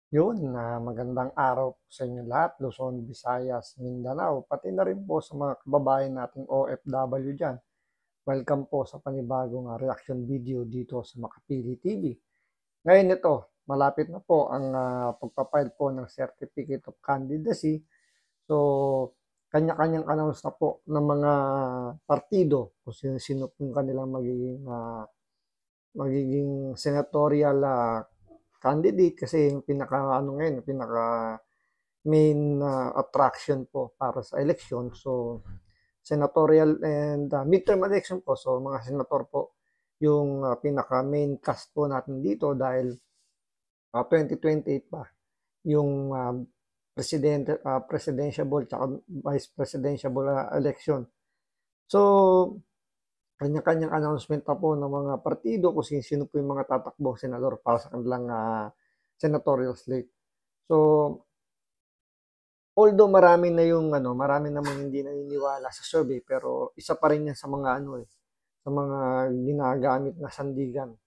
Magandang araw po sa inyo lahat, Luzon, Visayas, Mindanao, pati na rin po sa mga kababayan nating OFW dyan. Welcome po sa panibagong reaction video dito sa Makapili TV. Ngayon ito, malapit na po ang pagpapile po ng Certificate of Candidacy. So, kanya-kanyang announce na po ng mga partido kung sino-sino po yung kanilang magiging senatorial candidate kasi yung pinaka ano ngayon, pinaka main attraction po para sa election. So, senatorial and midterm election po. So, mga senator po yung pinaka main cast po natin dito dahil 2028 pa yung presidential tsaka vice presidential election. So, kanya-kanyang announcement na po ng mga partido kung sino po yung mga tatakbong senador para sa kanilang senatorial slate. So, although marami namang hindi naniniwala sa survey, pero isa pa rin yan sa mga sa mga ginagamit na sandigan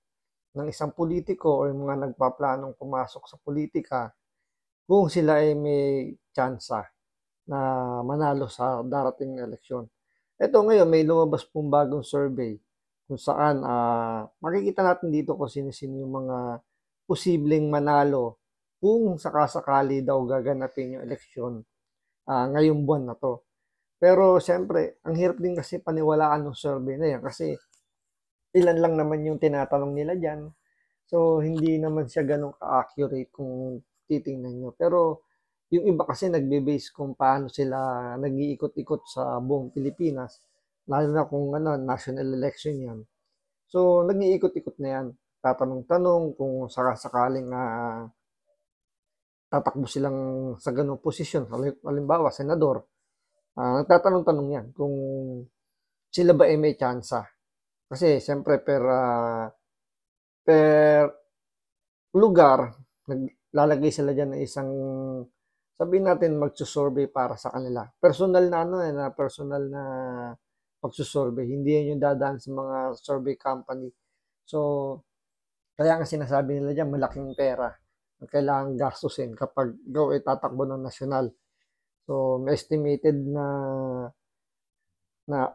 ng isang politiko o yung mga nagpaplanong pumasok sa politika kung sila ay may tsansa na manalo sa darating na eleksyon. Ito ngayon, may lumabas pong bagong survey kung saan makikita natin dito kung sino-sino yung mga posibleng manalo kung sakasakali daw gaganapin yung eleksyon ngayong buwan na to. Pero siyempre, ang hirap din kasi paniwalaan ng survey na yan kasi ilan lang naman yung tinatanong nila dyan. So, hindi naman siya ganun ka-accurate kung titingnan nyo. Pero, yung iba kasi nagbe-base kung paano sila nag-iikot-ikot sa buong Pilipinas, lalo na kung national election yan. So, nag-iikot-ikot na yan. Tatanong-tanong kung sakasakaling tatakbo silang sa ganung posisyon. Halimbawa, senador, nagtatanong-tanong yan kung sila ba ay may tsansa. Kasi, siyempre, per lugar, naglalagay sila dyan ng isang, sabihin natin, magsusurvey para sa kanila. Personal na personal na magsusurvey. Hindi yan yung dadaan sa mga survey company. So, kaya nga sinasabi nila dyan, malaking pera ang kailangan gastusin kapag ikaw ay tatakbo ng nasyonal. So, may estimated na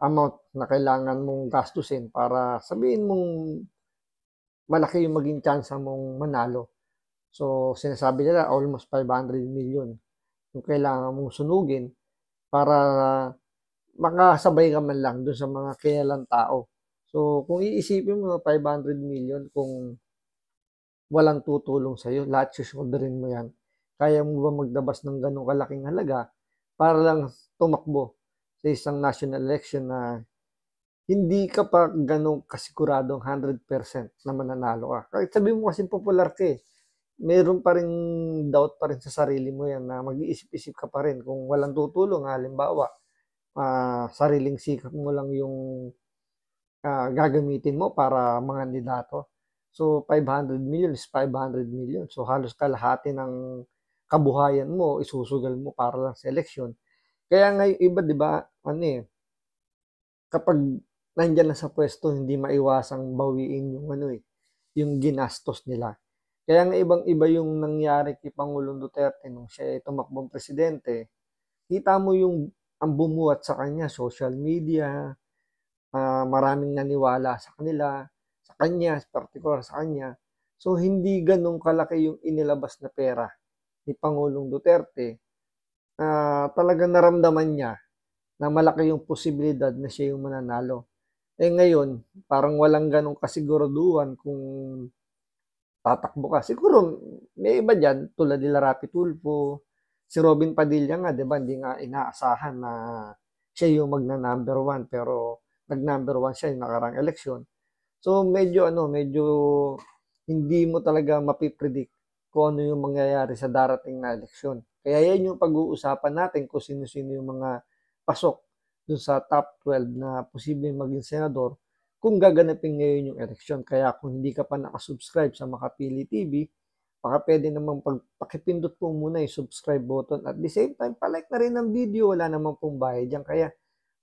amount na kailangan mong gastusin para sabihin mong malaki yung maging chance mong manalo. So, sinasabi nila almost 500 million yung kailangan mong sunugin para makasabay ka man lang dun sa mga kilalang tao. So, kung iisipin mo 500 million kung walang tutulong sa'yo, lahat susunodin mo yan. Kaya mo ba magdabas ng ganong kalaking halaga para lang tumakbo sa isang national election na hindi ka pa ganong kasiguradong 100% na mananalo ka. Kahit sabi mo kasi popular ka meron pa rin doubt pa rin sa sarili mo yan na mag-iisip-isip ka pa rin kung walang tutulong. Halimbawa, sariling sikap mo lang yung gagamitin mo para mangandidato. So, 500 million is 500 million. So, halos kalahati ng kabuhayan mo, isusugal mo para lang sa eleksyon. Kaya nga yung iba, di ba, kapag nandyan na sa pwesto, hindi maiwasang bawiin yung ginastos nila. Kaya nga ibang-iba yung nangyari kay Pangulong Duterte nung siya ay tumakbong presidente. Kita mo yung ang bumuhat sa kanya, social media, maraming naniwala sa kanya, particular sa kanya. So, hindi ganun kalaki yung inilabas na pera ni Pangulong Duterte. Talagang naramdaman niya na malaki yung posibilidad na siya yung mananalo. Ngayon, parang walang ganong kasiguraduhan kung tatakbo ka. Siguro, may iba dyan, tulad nila Rapi Tulfo, si Robin Padilla nga, di ba, hindi nga inaasahan na siya yung magna-number one, pero nag-number one siya yung nakarang eleksyon. So, medyo hindi mo talaga mapipredict kung ano yung mangyayari sa darating na eleksyon. Kaya yan yung pag-uusapan natin kung sino-sino yung mga pasok dun sa top 12 na posibleng maging senador kung gaganapin ngayon yung eleksyon. Kaya kung hindi ka pa nakasubscribe sa Makapili TV, baka pwede namang pakipindot po muna yung subscribe button. At the same time, palike na rin ang video. Wala namang pong bayad dyan. Kaya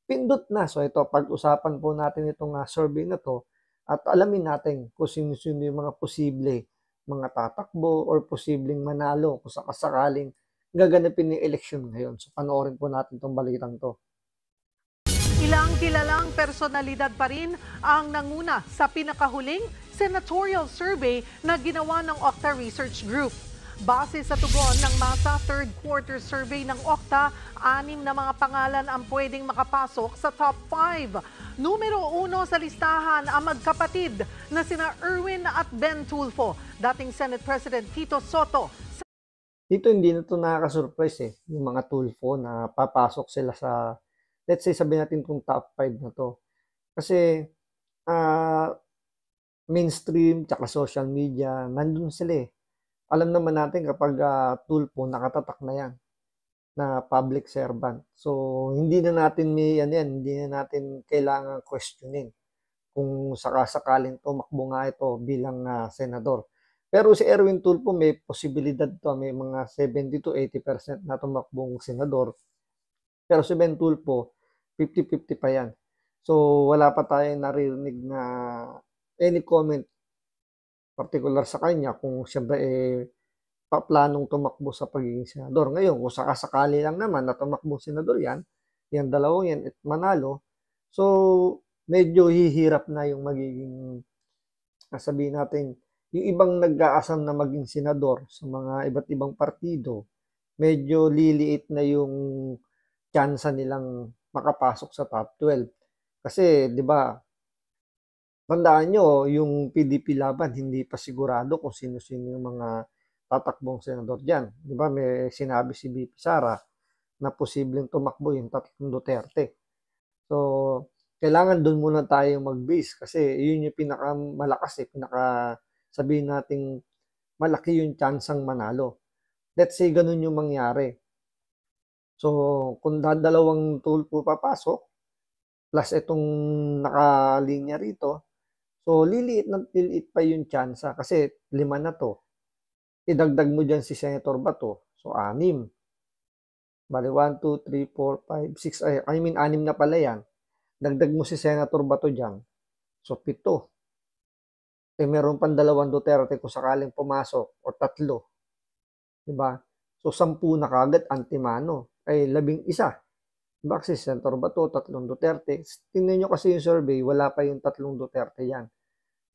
pindot na. So ito, pag-usapan po natin itong survey na to at alamin natin kung sino-sino yung mga posible mga tatakbo or posibleng manalo kung sakasakaling gaganapin yung eleksyon ngayon. So panoorin po natin tong balitang to. Ilang kilalang personalidad pa rin ang nanguna sa pinakahuling senatorial survey na ginawa ng Okta Research Group. Base sa tugon ng masa third quarter survey ng Okta, 6 na mga pangalan ang pwedeng makapasok sa top 5. Numero 1 sa listahan ang magkapatid na sina Erwin at Ben Tulfo, dating Senate President Tito Soto. Dito hindi na ito nakaka-surprise yung mga Tulfo na papasok sila sa, let's say sabihin natin kung top 5 na to. Kasi mainstream tsaka social media, nandun sila Alam naman natin kapag Tulfo, nakatatak na yan na public servant. So, hindi na natin hindi na natin kailangan questionin kung sakasakaling tumakbo nga ito bilang senador. Pero si Erwin Tulfo may posibilidad to, may mga 70 to 80% na tumakbong senador. Pero si Ben Tulfo, 50-50 pa yan. So, wala pa tayong naririnig na any comment particular sa kanya kung siyempre paplanong tumakbo sa pagiging senador. Ngayon, kung sakasakali lang naman na tumakbo senador yan dalawang yan at manalo, so medyo hihirap na yung magiging, sabihin natin, yung ibang nag-aasam na maging senador sa mga iba't ibang partido, medyo liliit na yung tsansa nilang makapasok sa top 12. Kasi, di ba, tandaan nyo, yung PDP laban, hindi pa sigurado kung sino-sino yung mga tatakbong senador dyan. Di ba, may sinabi si BP Sara na posibleng tumakbo yung tatlong Duterte. So, kailangan doon muna tayo mag-base kasi yun yung pinakamalakas sabihin nating malaki yung tsansang manalo. Let's say ganun yung mangyari. So, kung dalawang Tulfo papasok, plus itong nakalinya rito, so liliit pa yung tsansa kasi 5 na to. Idagdag mo dyan si Senator Bato, so 6. Bali, 1, 2, 3, 4, 5, 6, 6 na pala yan. Dagdag mo si Senator Bato dyan, so 7. Meron pang 2 Duterte kung sakaling pumasok o 3. Diba? So 10 na kagad antimano, 11. Diba kasi Senator Bato, 3 Duterte. Tingnan nyo kasi yung survey, wala pa yung 3 Duterte yan.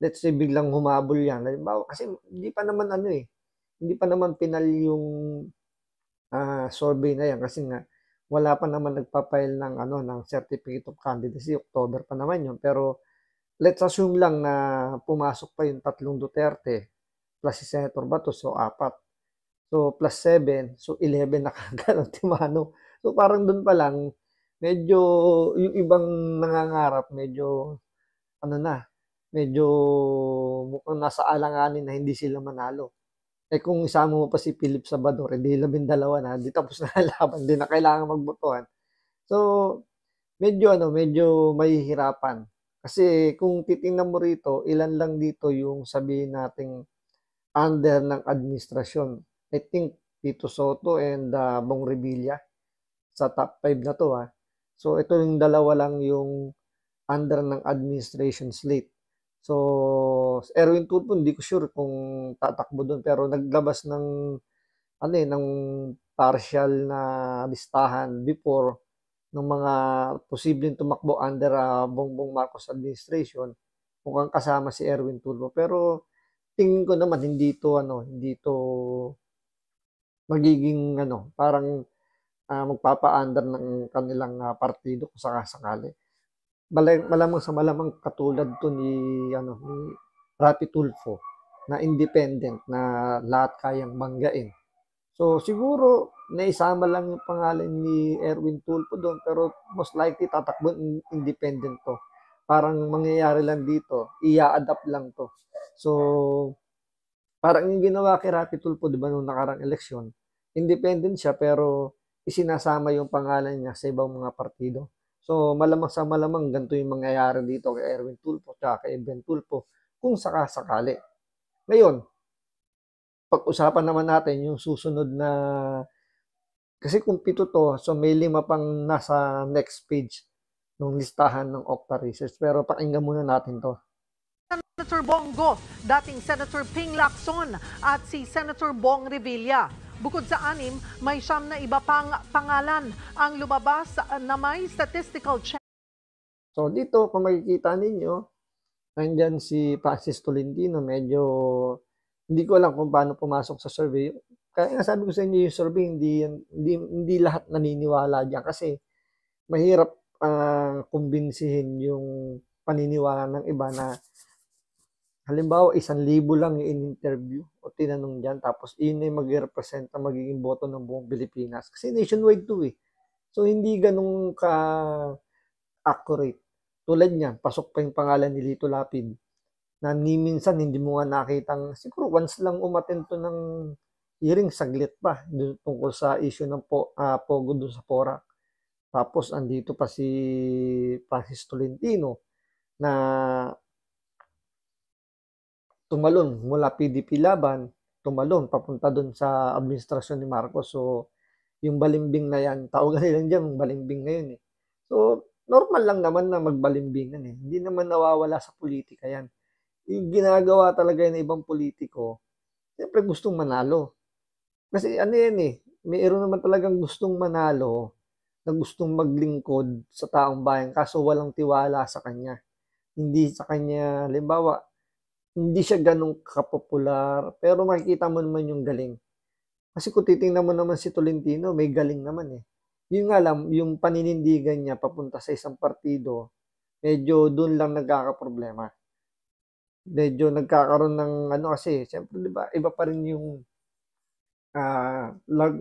Let's say biglang humabol yan. Kasi hindi pa naman hindi pa naman pinal yung survey na yan kasi nga wala pa naman nagpa-file ng certificate of candidacy, October pa naman yun. Pero let's assume lang na pumasok pa yung 3 Duterte plus si Senator Bato, so 4. So plus 7, so 11 na kagad ang timano. So parang doon pa lang, medyo yung ibang nangangarap, medyo medyo mukhang nasa alanganin na hindi sila manalo. Kung isama mo pa si Philip Salvador, di 12 na, di tapos na laban, di na kailangan magbotohan. So, medyo mahihirapan. Kasi kung titingnan mo rito, ilan lang dito yung sabihin nating under ng administrasyon. I think Tito Soto and Bong Revilla sa top 5 na to So, ito yung 2 lang yung under ng administration slate. So, Erwin Tulfo, hindi ko sure kung tatakbo doon pero naglabas ng ng partial na listahan before ng mga posibleng tumakbo under Bongbong Marcos administration, mukhang kasama si Erwin Tulfo. Pero tingin ko naman hindi to magiging parang magpapa-under ng kanilang partido kung sakasakali. Malamang sa malamang katulad to ni Rapi Tulfo na independent na lahat kayang banggain. So siguro naisama lang yung pangalan ni Erwin Tulfo doon pero most likely tatakbo independent to. Parang mangyayari lang dito, i-adapt lang to. So parang yung ginawa kay Rapi Tulfo, di ba, nung nakarang eleksyon, independent siya pero isinasama yung pangalan niya sa ibang mga partido. So, malamang sa malamang ganito yung mangyayari dito kay Erwin Tulfo at kay Ben Tulfo kung sakasakali. Ngayon, pag-usapan naman natin yung susunod na, kasi kung 7 to, so may 5 pang nasa next page ng listahan ng Okta Research. Pero pakinggan muna natin to. Senator Bongo, dating Senator Ping Lacson at si Senator Bong Revilla. Bukod sa 6, may 9 na iba pang pangalan ang lumabas na may statistical check. So dito, kung makikita ninyo, nandyan si Francis Tolentino, medyo hindi ko alam kung paano pumasok sa survey. Kaya nga sabi ko sa inyo, yung survey, hindi lahat naniniwala diyan kasi mahirap kumbinsihin yung paniniwala ng iba na halimbawa 1,000 lang yung in-interview o tinanong diyan tapos yun ay mag-represent ang magiging boto ng buong Pilipinas. Kasi nationwide to eh. So hindi ganun ka accurate. Tulad niyan, pasok pa yung pangalan ni Lito Lapid na ni minsan hindi mo nga nakitang, siguro once lang umattend to ng hearing, saglit pa tungkol sa issue ng Pogo doon sa Porac. Tapos andito pa si Francis Tolentino na tumalon mula PDP Laban, tumalon papunta doon sa administrasyon ni Marcos. So yung balimbing na yan, tawagan nila dyan, balimbing ngayon eh. So normal lang naman na magbalimbingan eh. Hindi naman nawawala sa politika yan. Yung ginagawa talaga ng ibang politiko, siyempre gustong manalo. Kasi ano yan eh, mayroon naman talagang gustong manalo na gustong maglingkod sa taong bayan kaso walang tiwala sa kanya. Hindi sa kanya, halimbawa, hindi siya ganun kapopular, pero makikita mo naman yung galing. Kasi kung titingnan mo naman si Tolentino, may galing naman eh. Yung nga lang, yung paninindigan niya papunta sa isang partido, medyo doon lang nagkakaproblema. Medyo nagkakaroon ng ano kasi, siyempre di ba, iba pa rin yung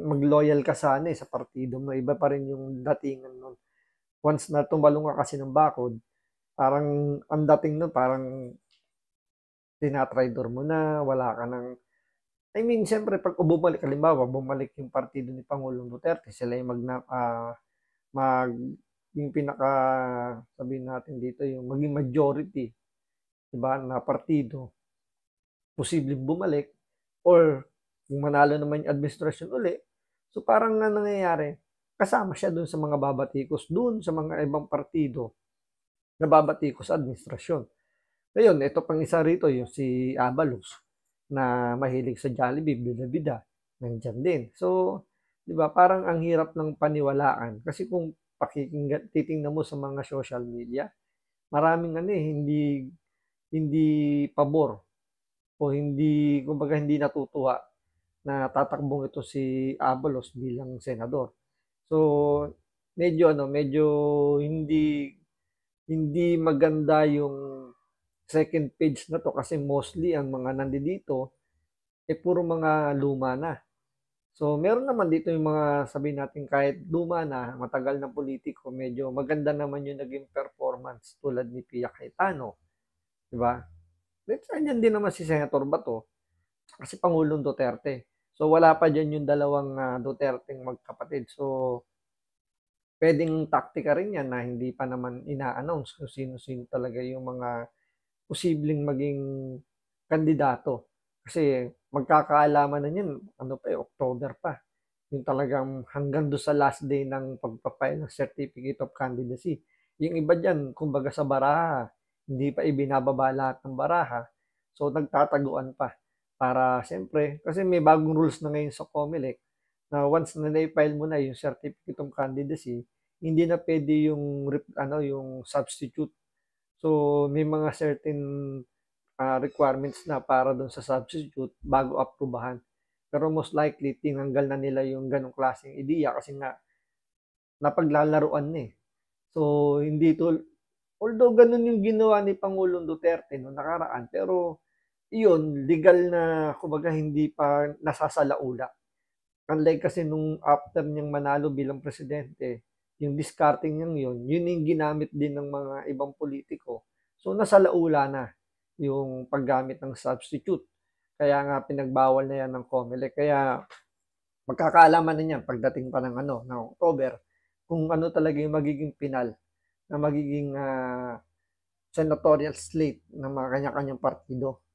mag-loyal ka sana sa partido mo, iba pa rin yung datingan nun. Once na tumalong ka kasi ng bakod, parang ang dating nun, parang tinatraidor mo na, wala ka ng I mean, siyempre, pag bumalik, halimbawa, bumalik yung partido ni Pangulong Duterte, sila yung yung pinaka, sabihin natin dito, yung maging majority, diba, na partido, posibleng bumalik, or kung manalo naman yung administrasyon uli, so parang na nangyayari, kasama siya dun sa mga babatikos, dun sa mga ibang partido, na babatikos sa administrasyon. Ngayon, ito pang isa rito, yung si Abalos, na mahilig sa Jollibee, bida-bida, nandiyan din. So, di ba, parang ang hirap ng paniwalaan. Kasi kung titingnan mo sa mga social media, maraming hindi pabor o hindi, kumbaga hindi natutuwa na tatakbong ito si Abalos bilang senador. So, medyo hindi maganda yung second page na to kasi mostly ang mga nandito puro mga luma na. So meron naman dito yung mga sabihin natin kahit luma na, matagal na politiko, medyo maganda naman yung naging performance tulad ni Pia Cayetano. Diba? Nandiyan din naman si Senator Bato kasi Pangulong Duterte. So wala pa dyan yung dalawang Duterteng magkapatid. So pwedeng taktika rin yan na hindi pa naman ina-announce kung sino-sino talaga yung mga posibleng maging kandidato. Kasi magkakaalaman na yan, October pa. Yung talagang hanggang doon sa last day ng pagpapile ng Certificate of Candidacy. Yung iba dyan, kumbaga sa baraha, hindi pa ibinababa lahat ng baraha. So nagtataguan pa. Para siyempre, kasi may bagong rules na ngayon sa COMELEC na once na na-file mo na yung Certificate of Candidacy, hindi na pwede yung substitute. So, may mga certain requirements na para doon sa substitute bago aprubahan. Pero most likely, tinanggal na nila yung ganong klaseng ideya kasi nga napaglalaruan na eh. So, although ganun yung ginawa ni Pangulong Duterte noong nakaraan, pero iyon, legal na, kumbaga, hindi pa nasasalaula. Unlike kasi nung after niyang manalo bilang presidente, yung discarding niyang yun yung ginamit din ng mga ibang politiko. So, nasalaula na yung paggamit ng substitute. Kaya nga, pinagbawal na yan ng COMELEC. Kaya, magkakaalaman na yan pagdating pa ng October, kung ano talaga yung magiging final na magiging senatorial slate ng mga kanya-kanyang partido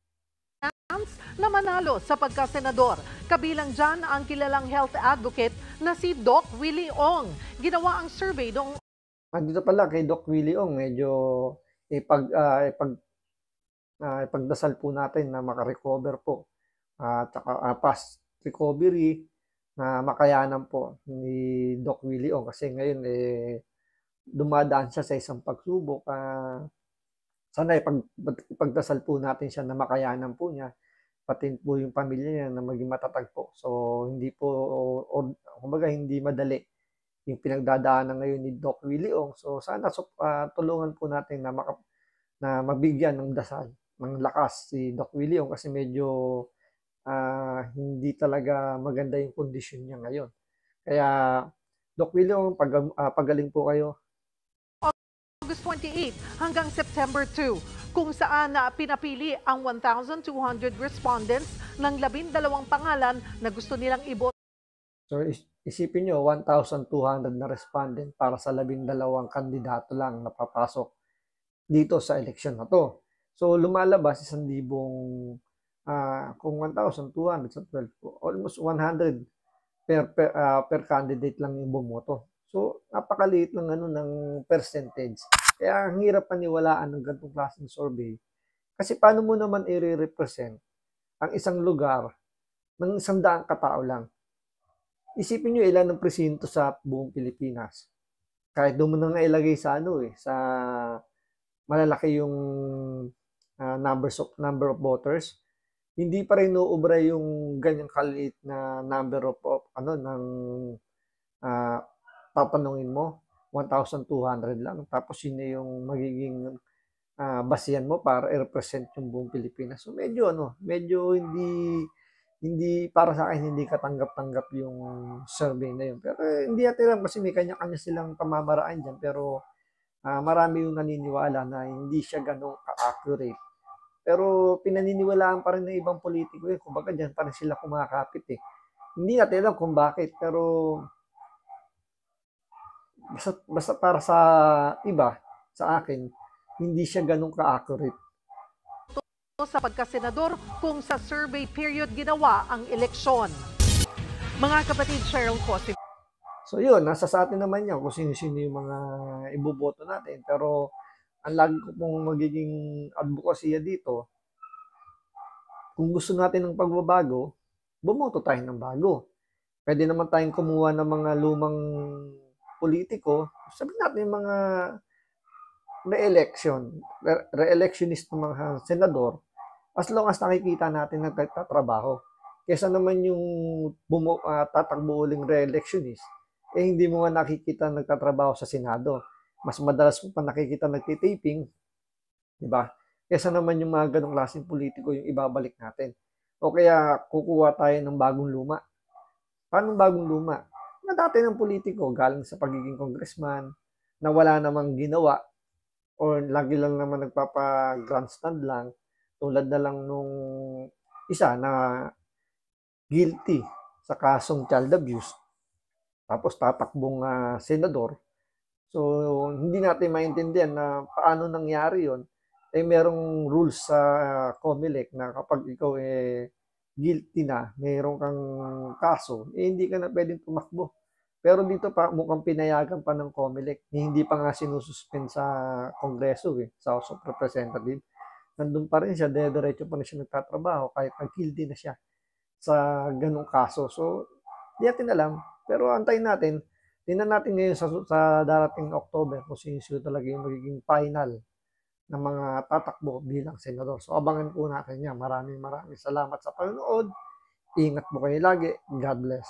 na manalo sa pagkasenador. Kabilang dyan ang kilalang health advocate na si Doc Willie Ong. Ginawa ang survey noong... Dito pala kay Doc Willie Ong, medyo ipagdasal po natin na makarecover po at fast recovery na makayanan po ni Doc Willie Ong kasi ngayon dumadaan siya sa isang pagsubok. Sana ipagdasal po natin siya na makayanan po niya, pati po yung pamilya niya na maging matatag po. So hindi po, kumbaga hindi madali yung pinagdadaanan ngayon ni Doc Willie Ong. So sana tulungan po natin na mabigyan ng dasal, ng lakas si Doc Willie Ong kasi medyo hindi talaga maganda yung kondisyon niya ngayon. Kaya Doc Willie Ong, pagaling po kayo. August 28 hanggang September 2, kung saan pinapili ang 1,200 respondents ng 12 pangalan na gusto nilang iboto. So isipin nyo, 1,200 na respondent para sa 12 kandidato lang na papasok dito sa eleksyon na to. So lumalabas 1,000, kung 1,200 sa 12, almost 100 per candidate lang yung bumoto. So napakaliit ng ng percentage. Kaya ang hirap paniwalaan ng ganitong klaseng survey. Kasi paano mo naman i-represent ang isang lugar ng 100 katao lang? Isipin nyo ilan ng presinto sa buong Pilipinas. Kahit doon mo na nga ilagay sa sa malalaki yung number of voters, hindi pa rin uubra yung ganyang kaliit na number of ng tatanungin mo. 1,200 lang. Tapos yun yung magiging basihan mo para i-represent yung buong Pilipinas. So medyo medyo hindi para sa akin hindi katanggap-tanggap yung survey na yun. Pero hindi natin alam kasi may kanya-kanya silang pamamaraan dyan. Pero marami yung naniniwala na hindi siya ganun ka-accurate. Pero pinaniniwalaan pa rin ng ibang politiko kumbaga dyan pa rin sila kumakapit Hindi natin alam kung bakit. Pero basta para sa iba, sa akin, hindi siya ganun ka-accurate. Sa pagkasenador kung sa survey period ginawa ang eleksyon. Mga kapatid, Cheryl Cosimo. So yun, nasa sa atin naman yan kung sino-sino yung mga iboboto natin. Pero ang lagi ko pong magiging advokasya dito, kung gusto natin ng pagbabago, bumoto tayo ng bago. Pwede naman tayong kumuha ng mga lumang politiko, sabihin natin yung mga re-electionist ng mga senador, as long as nakikita natin nagtatrabaho. Kesa naman yung tatakbo uling re-electionist, hindi mo nga nakikita nagtatrabaho sa Senado. Mas madalas mo pa nakikita nagtitaping, di ba? Kesa naman yung mga ganong klaseng politiko yung ibabalik natin. O kaya kukuha tayo ng bagong luma. Paano bagong luma? Na dati ng politiko galing sa pagiging congressman na wala namang ginawa or lagi lang naman nagpapa-grandstand lang tulad na lang nung isa na guilty sa kasong child abuse tapos tatakbong senador. So hindi natin maintindihan na paano nangyari yon. Merong rules sa COMELEC na kapag ikaw guilty na, mayroon kang kaso, hindi ka na pwedeng tumakbo. Pero dito pa, mukhang pinayagan pa ng COMELEC. Hindi pa nga sinususpend sa Kongreso, sa House of Representatives. Nandun pa rin siya, diretso pa rin siya nagtatrabaho, kahit nag-guilty na siya sa ganong kaso. So, di natin alam. Pero antayin natin, tingnan natin ngayon sa darating October kung sino talaga yung magiging final ng mga tatakbo bilang senador. So abangan po natin yan. Maraming salamat sa panonood. Ingat po kayo lagi. God bless.